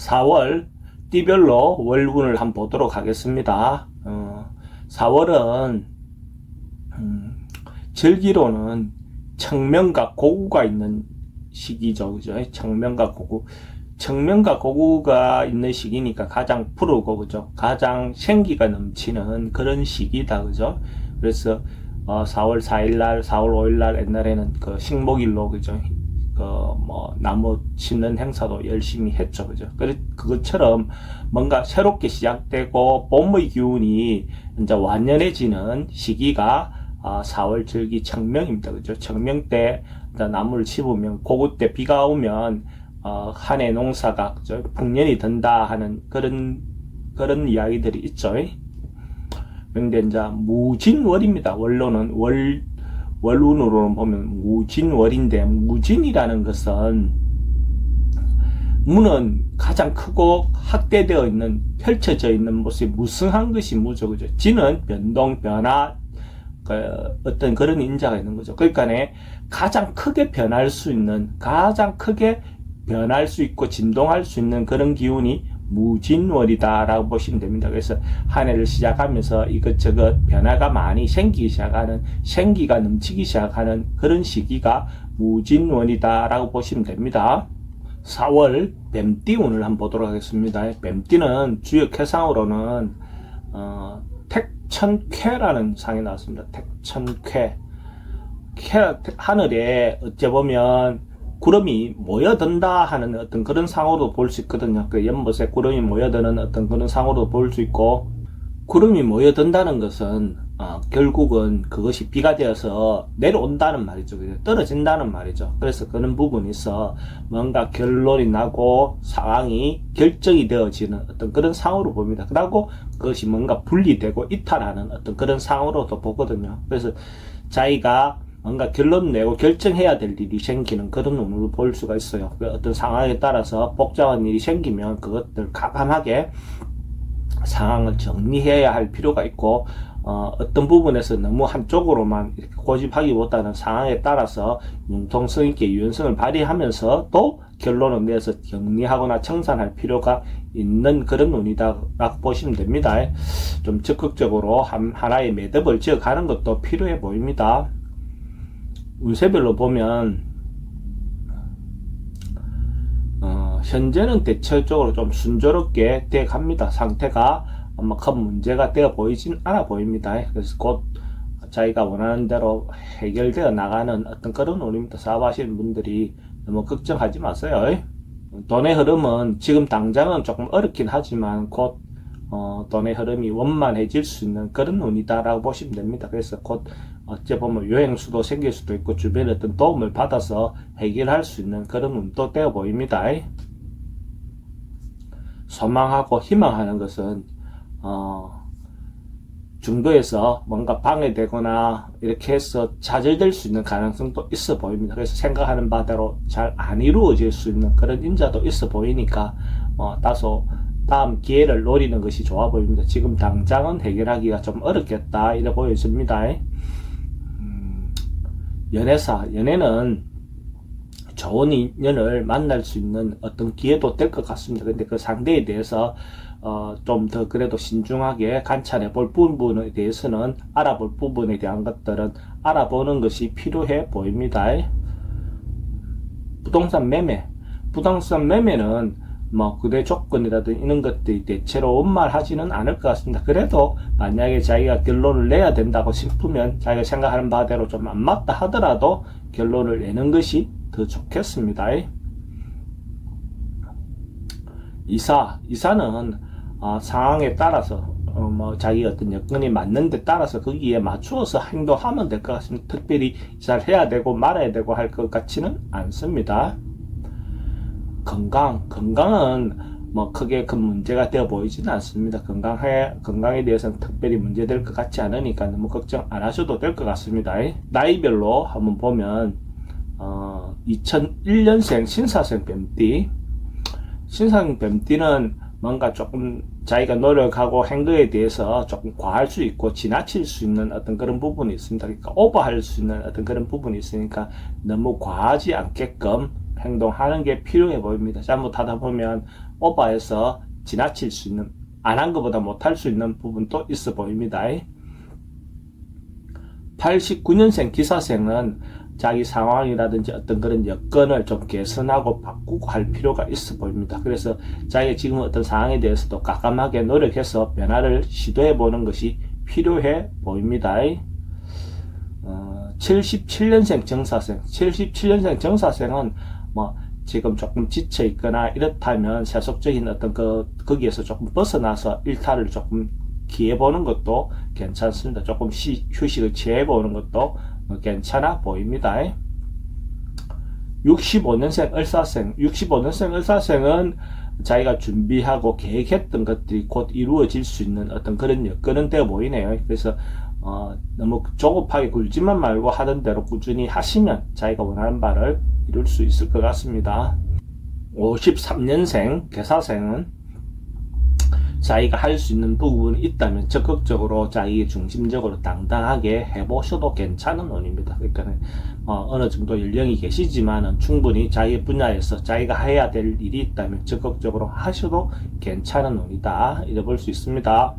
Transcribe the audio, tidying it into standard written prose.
4월 띠별로 월운을 한번 보도록 하겠습니다. 4월은 절기로는 청명과 고구가 있는 시기죠. 그죠? 청명과 고구. 청명과 고구가 있는 시기니까 가장 푸르고, 그죠? 가장 생기가 넘치는 그런 시기다. 그죠? 그래서 4월 4일날, 4월 5일날 옛날에는 그 식목일로, 그죠? 나무 심는 행사도 열심히 했죠. 그죠? 그것처럼 뭔가 새롭게 시작되고 봄의 기운이 이제 완연해지는 시기가 4월 절기 청명입니다. 그죠? 청명 때 나무를 심으면 고구 때 비가 오면 한 해 농사가, 그죠? 풍년이 든다 하는 그런 이야기들이 있죠. 근데 이제 무진월입니다. 원로는 월운으로는 보면 무진월인데, 무진이라는 것은 무는 가장 크고 확대되어 있는, 펼쳐져 있는 모습이 무성한 것이 무죠. 그죠? 진은 변동, 변화, 어떤 그런 인자가 있는 거죠. 그러니까 가장 크게 변할 수 있는, 가장 크게 변할 수 있고 진동할 수 있는 그런 기운이 무진월이다라고 보시면 됩니다. 그래서 한 해를 시작하면서 이것저것 변화가 많이 생기기 시작하는, 생기가 넘치기 시작하는 그런 시기가 무진월이다라고 보시면 됩니다. 4월 뱀띠운을 한번 보도록 하겠습니다. 뱀띠는 주역해상으로는 택천쾌라는 상이 나왔습니다. 택천쾌. 하늘에 어째 보면 구름이 모여든다 하는 어떤 그런 상으로 볼 수 있거든요. 그 연못에 구름이 모여드는 어떤 그런 상으로 볼 수 있고, 구름이 모여든다는 것은 결국은 그것이 비가 되어서 내려온다는 말이죠. 떨어진다는 말이죠. 그래서 그런 부분이 있어 뭔가 결론이 나고 상황이 결정이 되어지는 어떤 그런 상으로 봅니다. 그리고 그것이 뭔가 분리되고 이탈하는 어떤 그런 상으로도 보거든요. 그래서 자기가 뭔가 결론 내고 결정해야 될 일이 생기는 그런 운으로 볼 수가 있어요. 어떤 상황에 따라서 복잡한 일이 생기면 그것들 과감하게 상황을 정리해야 할 필요가 있고, 어떤 부분에서 너무 한쪽으로만 이렇게 고집하기보다는 상황에 따라서 융통성 있게 유연성을 발휘하면서 또 결론을 내서 정리하거나 청산할 필요가 있는 그런 운이다라고 보시면 됩니다. 좀 적극적으로 하나의 매듭을 지어가는 것도 필요해 보입니다. 운세별로 보면 현재는 대체적으로 좀 순조롭게 돼 갑니다. 상태가 아마 큰 문제가 되어 보이진 않아 보입니다. 그래서 곧 자기가 원하는 대로 해결되어 나가는 어떤 그런 운입니다. 사업하시는 분들이 너무 걱정하지 마세요. 돈의 흐름은 지금 당장은 조금 어렵긴 하지만 곧 돈의 흐름이 원만해질 수 있는 그런 운이다라고 보시면 됩니다. 그래서 곧 어째 보면 여행수도 생길 수도 있고 주변에 어떤 도움을 받아서 해결할 수 있는 그런 운도 되어 보입니다. 소망하고 희망하는 것은 중도에서 뭔가 방해되거나 이렇게 해서 좌절될 수 있는 가능성도 있어 보입니다. 그래서 생각하는 바대로 잘 안 이루어질 수 있는 그런 인자도 있어 보이니까 다소 다음 기회를 노리는 것이 좋아 보입니다. 지금 당장은 해결하기가 좀 어렵겠다 이래 보여집니다. 연애는 좋은 인연을 만날 수 있는 어떤 기회도 될 것 같습니다. 근데 그 상대에 대해서 좀 더 그래도 신중하게 관찰해 볼 부분에 대해서는, 알아볼 부분에 대한 것들은 알아보는 것이 필요해 보입니다. 부동산 매매는 거래 조건이라든지 이런 것들이 대체로 원만하지는 않을 것 같습니다. 그래도 만약에 자기가 결론을 내야 된다고 싶으면 자기가 생각하는 바대로 좀 안 맞다 하더라도 결론을 내는 것이 더 좋겠습니다. 이사는 상황에 따라서 자기 어떤 여건이 맞는 데 따라서 거기에 맞추어서 행동하면 될 것 같습니다. 특별히 이사를 해야 되고 말아야 되고 할 것 같지는 않습니다. 건강은 크게 큰 문제가 되어 보이지는 않습니다. 건강에 대해서는 특별히 문제될 것 같지 않으니까 너무 걱정 안 하셔도 될 것 같습니다. 나이별로 한번 보면 2001년생 신사생 뱀띠는 뭔가 조금 자기가 노력하고 행동에 대해서 조금 과할 수 있고 지나칠 수 있는 어떤 그런 부분이 있습니다. 그러니까 오버할 수 있는 어떤 그런 부분이 있으니까 너무 과하지 않게끔 행동하는 게 필요해 보입니다. 잘못하다 보면 오버해서 지나칠 수 있는, 안 한 것보다 못할 수 있는 부분도 있어 보입니다. 89년생 기사생은 자기 상황이라든지 어떤 그런 여건을 좀 개선하고 바꾸고 할 필요가 있어 보입니다. 그래서 자기가 지금 어떤 상황에 대해서도 과감하게 노력해서 변화를 시도해 보는 것이 필요해 보입니다. 77년생 정사생, 77년생 정사생은 뭐 지금 조금 지쳐 있거나 이렇다면 세속적인 어떤 거기에서 조금 벗어나서 일탈을 조금 기해보는 것도 괜찮습니다. 조금 휴식을 취해보는 것도 괜찮아 보입니다. 65년생 을사생, 65년생 을사생은 자기가 준비하고 계획했던 것들이 곧 이루어질 수 있는 어떤 그런 여건은 되어 보이네요. 그래서 너무 조급하게 굴지만 말고 하던 대로 꾸준히 하시면 자기가 원하는 바를 이룰 수 있을 것 같습니다. 53년생 개사생은 자기가 할 수 있는 부분이 있다면 적극적으로 자기 중심적으로 당당하게 해보셔도 괜찮은 운입니다. 그러니까 어느 정도 연령이 계시지만은 충분히 자기 분야에서 자기가 해야 될 일이 있다면 적극적으로 하셔도 괜찮은 운이다, 이래 볼 수 있습니다.